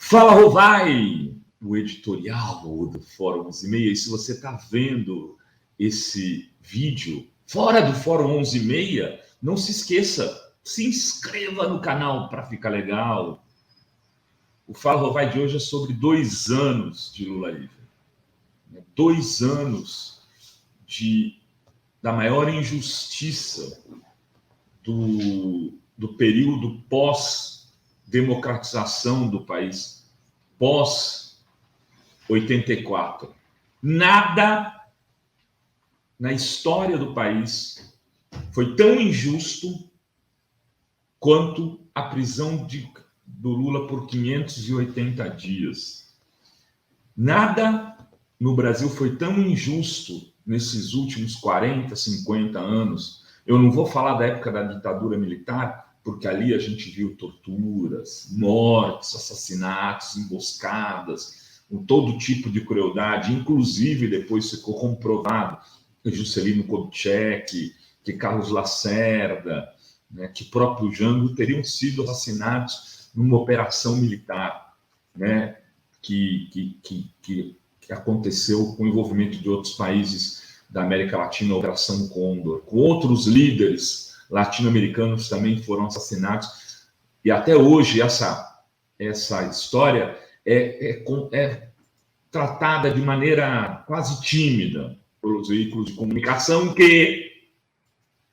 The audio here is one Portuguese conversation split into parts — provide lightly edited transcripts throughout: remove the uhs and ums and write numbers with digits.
Fala, Rovai! O editorial do Fórum 11:30. E se você está vendo esse vídeo fora do Fórum 11:30, não se esqueça, se inscreva no canal para ficar legal. O Fala, Rovai de hoje é sobre 2 anos de Lula livre. 2 anos da maior injustiça do período pós-democratização do país, pós-84. Nada na história do país foi tão injusto quanto a prisão do Lula por 580 dias. Nada no Brasil foi tão injusto nesses últimos 40, 50 anos. Eu não vou falar da época da ditadura militar, porque ali a gente viu torturas, mortes, assassinatos, emboscadas, todo tipo de crueldade. Inclusive, depois ficou comprovado que Juscelino Kubitschek, que Carlos Lacerda, né, que próprio Jango teriam sido assassinados numa operação militar, né, que aconteceu com o envolvimento de outros países da América Latina, a Operação Condor, com outros líderes latino-americanos também foram assassinados. E até hoje essa história é tratada de maneira quase tímida pelos veículos de comunicação que,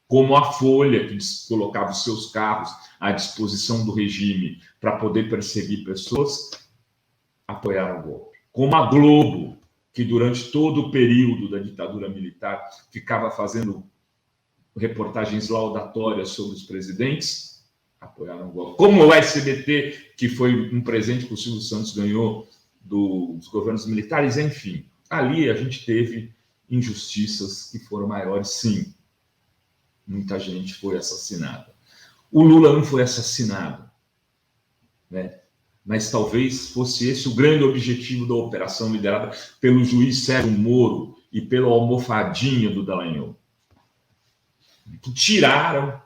como a Folha, que colocava os seus carros à disposição do regime para poder perseguir pessoas, apoiaram o golpe. Como a Globo, que durante todo o período da ditadura militar ficava fazendo reportagens laudatórias sobre os presidentes, apoiaram o golpe. Como o SBT, que foi um presente que o Silvio Santos ganhou dos governos militares, enfim. Ali a gente teve injustiças que foram maiores, sim. Muita gente foi assassinada. O Lula não foi assassinado, né? Mas talvez fosse esse o grande objetivo da operação liderada pelo juiz Sérgio Moro e pelo almofadinha do Dallagnol, que tiraram,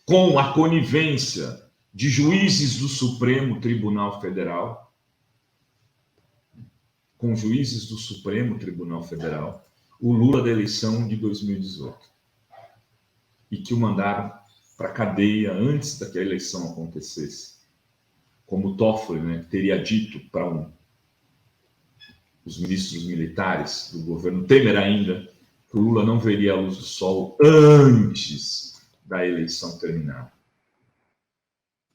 com a conivência de juízes do Supremo Tribunal Federal, o Lula da eleição de 2018, e que o mandaram para a cadeia antes da que a eleição acontecesse. Como o Toffoli, né, teria dito para os ministros militares do governo Temer ainda, que o Lula não veria a luz do sol antes da eleição terminar.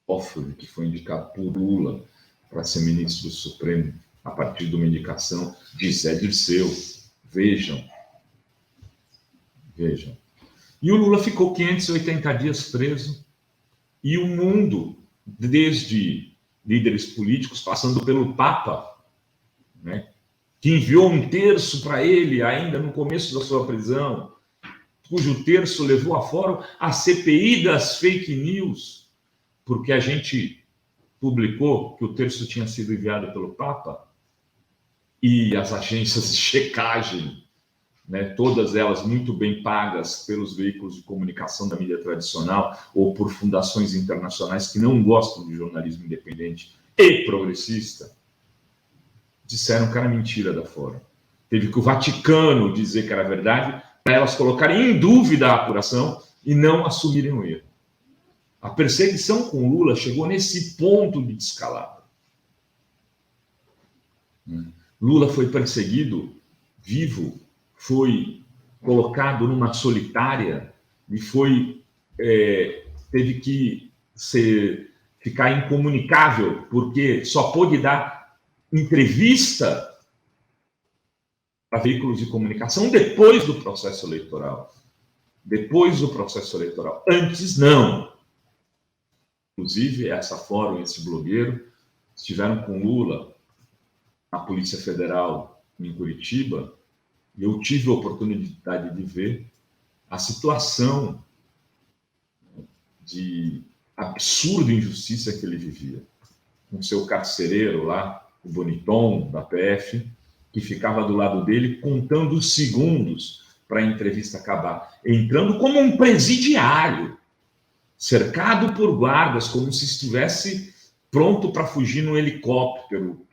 Toffoli, que foi indicado por Lula para ser ministro do Supremo, a partir de uma indicação de Zé Dirceu. Vejam. E o Lula ficou 580 dias preso, e o mundo, desde líderes políticos, passando pelo Papa, né, que enviou um terço para ele ainda no começo da sua prisão, cujo terço levou a fórum a CPI das fake news, porque a gente publicou que o terço tinha sido enviado pelo Papa, e as agências de checagem, né, todas elas muito bem pagas pelos veículos de comunicação da mídia tradicional ou por fundações internacionais que não gostam de jornalismo independente e progressista, disseram que era mentira da Fórum. Teve que o Vaticano dizer que era verdade para elas colocarem em dúvida a apuração e não assumirem o erro. A perseguição com Lula chegou nesse ponto de descalabro. Lula foi perseguido vivo, foi colocado numa solitária e teve que ficar incomunicável, porque só pôde dar entrevista a veículos de comunicação depois do processo eleitoral. Antes, não. Inclusive, essa Fórum, esse blogueiro, estiveram com Lula na Polícia Federal em Curitiba, e eu tive a oportunidade de ver a situação de absurda injustiça que ele vivia. Com seu carcereiro lá, o Boniton, da PF, que ficava do lado dele contando os segundos para a entrevista acabar, entrando como um presidiário, cercado por guardas, como se estivesse pronto para fugir no helicóptero,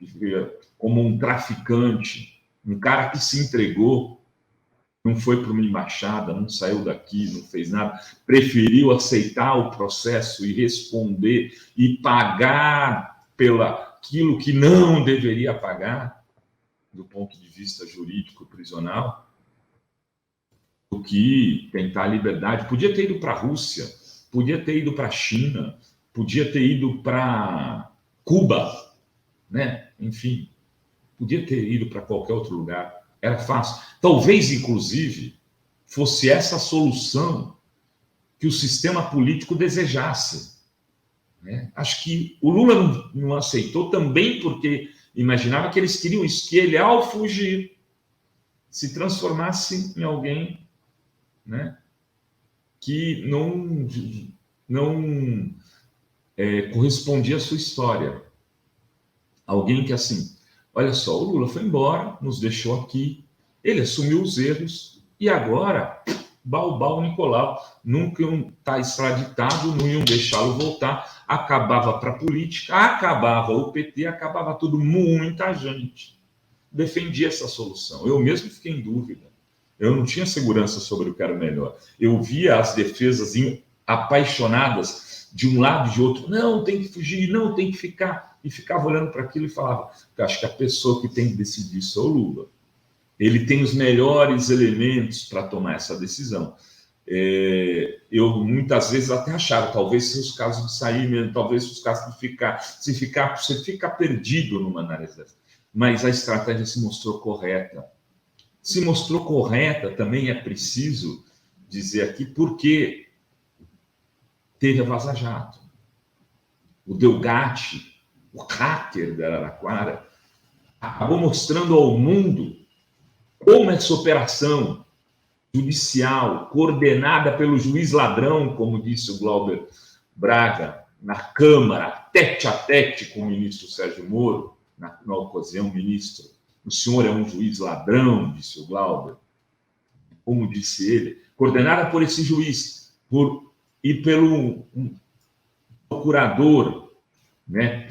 como um traficante, um cara que se entregou, não foi para uma embaixada, não saiu daqui, não fez nada, preferiu aceitar o processo e responder e pagar pelo aquilo que não deveria pagar, do ponto de vista jurídico prisional, do que tentar a liberdade. Podia ter ido para a Rússia, podia ter ido para a China, podia ter ido para Cuba, né? Enfim, podia ter ido para qualquer outro lugar. Era fácil. Talvez, inclusive, fosse essa a solução que o sistema político desejasse, né? Acho que o Lula não aceitou também porque imaginava que eles queriam isso, que ele, ao fugir, se transformasse em alguém, né, que não correspondia à sua história. Alguém que, assim, olha só, o Lula foi embora, nos deixou aqui, ele assumiu os erros, e agora, Balbal Nicolau, nunca está extraditado, não iam deixá-lo voltar, acabava para a política, acabava o PT, acabava tudo. Muita gente defendia essa solução. Eu mesmo fiquei em dúvida. Eu não tinha segurança sobre o que era melhor. Eu via as defesas apaixonadas de um lado e de outro. Não, tem que fugir, não, tem que ficar. E ficava olhando para aquilo e falava, eu acho que a pessoa que tem que decidir isso é o Lula. Ele tem os melhores elementos para tomar essa decisão. Eu muitas vezes até achava, talvez se os casos de sair mesmo, talvez se os casos de ficar, você fica perdido numa análise dessa. Mas a estratégia se mostrou correta. Se mostrou correta, também é preciso dizer aqui, porque teve a Vaza Jato. O Delgatti, o hacker da Araraquara, acabou mostrando ao mundo como essa operação judicial, coordenada pelo juiz ladrão, como disse o Glauber Braga, na Câmara, tete a tete com o ministro Sérgio Moro, na ocasião, ministro, o senhor é um juiz ladrão, disse o Glauber, como disse ele, coordenada por esse juiz e pelo procurador, né,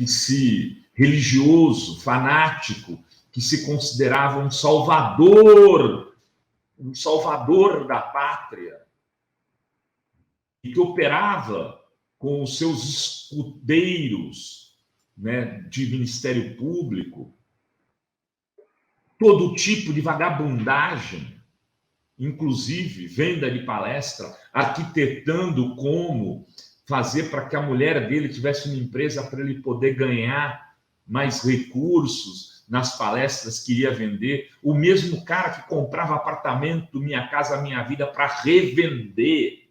religioso, fanático, que se considerava um salvador da pátria, e que operava com os seus escudeiros, né, de Ministério Público, todo tipo de vagabundagem, inclusive venda de palestra, arquitetando como fazer para que a mulher dele tivesse uma empresa para ele poder ganhar mais recursos nas palestras que iria vender. O mesmo cara que comprava apartamento Minha Casa Minha Vida para revender.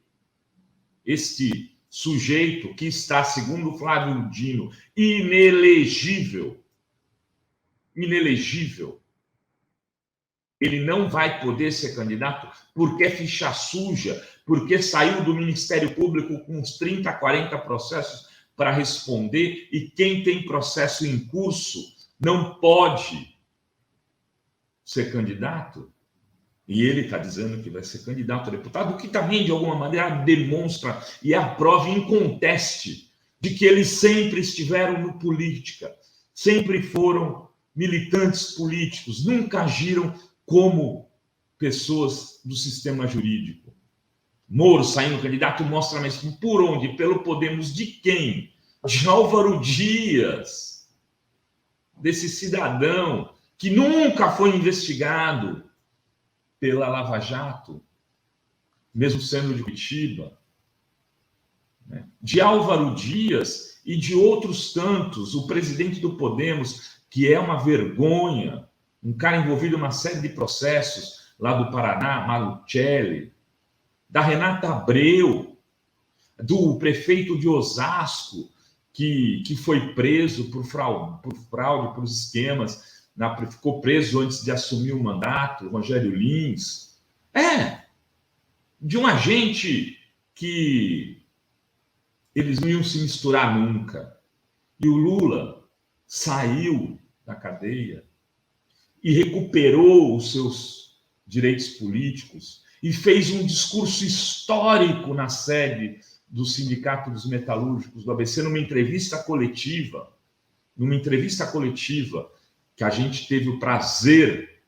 Este sujeito que está, segundo Flávio Dino, inelegível. Ele não vai poder ser candidato porque é ficha suja, porque saiu do Ministério Público com uns 30, 40 processos para responder, e quem tem processo em curso não pode ser candidato. E ele está dizendo que vai ser candidato a deputado, o que também, de alguma maneira, demonstra e é a prova inconteste de que eles sempre estiveram no política, sempre foram militantes políticos, nunca agiram como pessoas do sistema jurídico. Moro saindo candidato mostra, mas por onde? Pelo Podemos de quem? De Álvaro Dias, desse cidadão que nunca foi investigado pela Lava Jato, mesmo sendo de Curitiba, né? De Álvaro Dias e de outros tantos, o presidente do Podemos, que é uma vergonha, um cara envolvido em uma série de processos lá do Paraná, Malucelli, da Renata Abreu, do prefeito de Osasco, que foi preso por fraude, por esquemas, ficou preso antes de assumir o mandato, Rogério Lins. De um agente que eles não iam se misturar nunca. E o Lula saiu da cadeia e recuperou os seus direitos políticos e fez um discurso histórico na sede do Sindicato dos Metalúrgicos do ABC, numa entrevista coletiva, numa entrevista coletiva, que a gente teve o prazer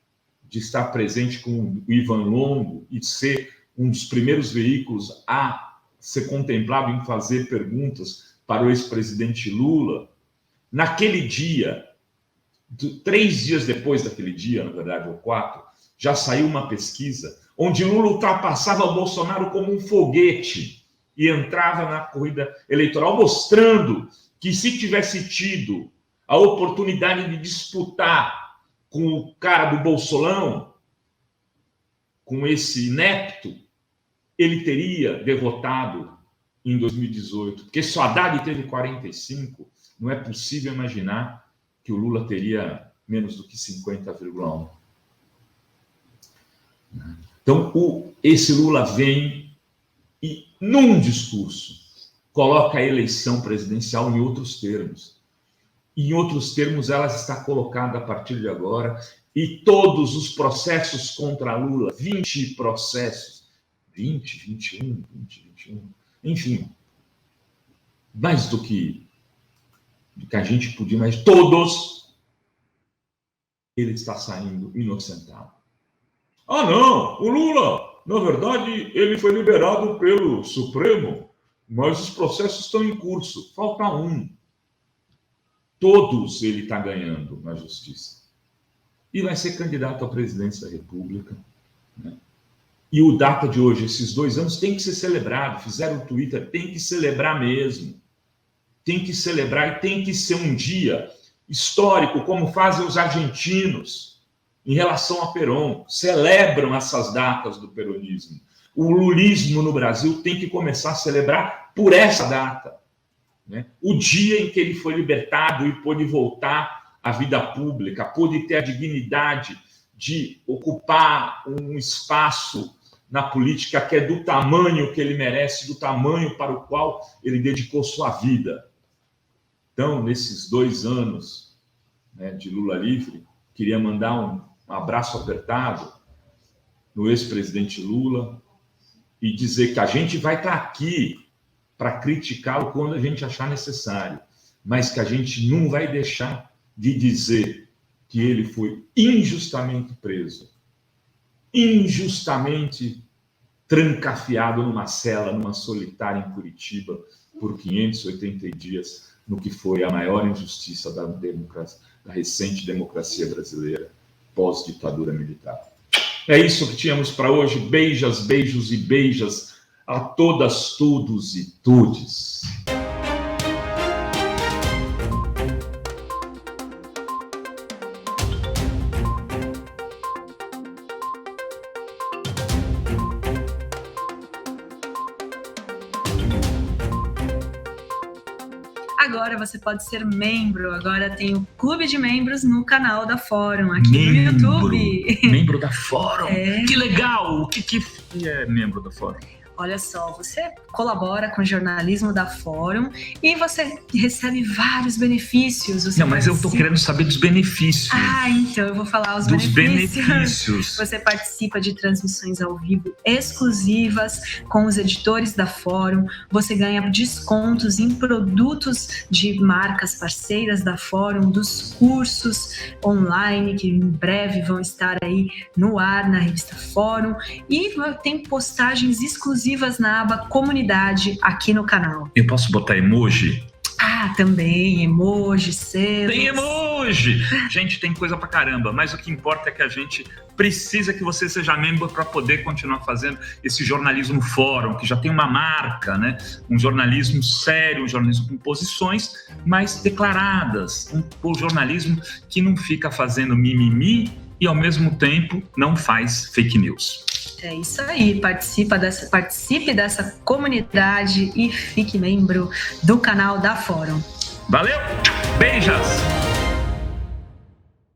de estar presente com o Ivan Longo e ser um dos primeiros veículos a ser contemplado em fazer perguntas para o ex-presidente Lula, naquele dia, 3 dias depois daquele dia, na verdade, ou 4, já saiu uma pesquisa onde Lula ultrapassava o Bolsonaro como um foguete e entrava na corrida eleitoral, mostrando que se tivesse tido a oportunidade de disputar com o cara do Bolsolão, com esse inepto, ele teria derrotado em 2018. Porque se o Haddad teve 45, não é possível imaginar que o Lula teria menos do que 50,1. Então, esse Lula vem e, num discurso, coloca a eleição presidencial em outros termos. Em outros termos, ela está colocada a partir de agora, e todos os processos contra Lula, 20 processos, 21, enfim, mais do que a gente podia, mas todos, ele está saindo inocentado. Ah, não, o Lula, na verdade, ele foi liberado pelo Supremo, mas os processos estão em curso, falta um. Todos ele está ganhando na justiça. E vai ser candidato à presidência da República, né? E o data de hoje, esses 2 anos, tem que ser celebrado. Fizeram o Twitter, tem que celebrar mesmo. Tem que celebrar e tem que ser um dia histórico, como fazem os argentinos em relação a Perón. Celebram essas datas do peronismo. O lulismo no Brasil tem que começar a celebrar por essa data, né? O dia em que ele foi libertado e pôde voltar à vida pública, pôde ter a dignidade de ocupar um espaço na política que é do tamanho que ele merece, do tamanho para o qual ele dedicou sua vida. Então, nesses 2 anos, né, de Lula livre, queria mandar um abraço apertado no ex-presidente Lula e dizer que a gente vai estar aqui para criticá-lo quando a gente achar necessário, mas que a gente não vai deixar de dizer que ele foi injustamente preso, injustamente trancafiado numa cela, numa solitária em Curitiba, por 580 dias, no que foi a maior injustiça da recente democracia brasileira, pós-ditadura militar. É isso que tínhamos para hoje. Beijos, beijos e beijas a todas, todos e todes. Agora você pode ser membro. Agora tem o Clube de Membros no canal da Fórum, aqui no YouTube. Membro da Fórum? Que legal! O que é membro da Fórum? Olha só, você colabora com o jornalismo da Fórum e você recebe vários benefícios. Você Não, mas eu tô querendo saber dos benefícios. Ah, então eu vou falar os benefícios. Você participa de transmissões ao vivo exclusivas com os editores da Fórum. Você ganha descontos em produtos de marcas parceiras da Fórum, dos cursos online que em breve vão estar aí no ar na revista Fórum. E tem postagens exclusivas na aba Comunidade aqui no canal. Eu posso botar emoji? Ah, também, emoji, selos. Tem emoji! Gente, tem coisa pra caramba, mas o que importa é que a gente precisa que você seja membro para poder continuar fazendo esse jornalismo Fórum, que já tem uma marca, né? Um jornalismo sério, um jornalismo com posições mais declaradas, um jornalismo que não fica fazendo mimimi e, ao mesmo tempo, não faz fake news. É isso aí, participe dessa comunidade e fique membro do canal da Fórum. Valeu, beijos!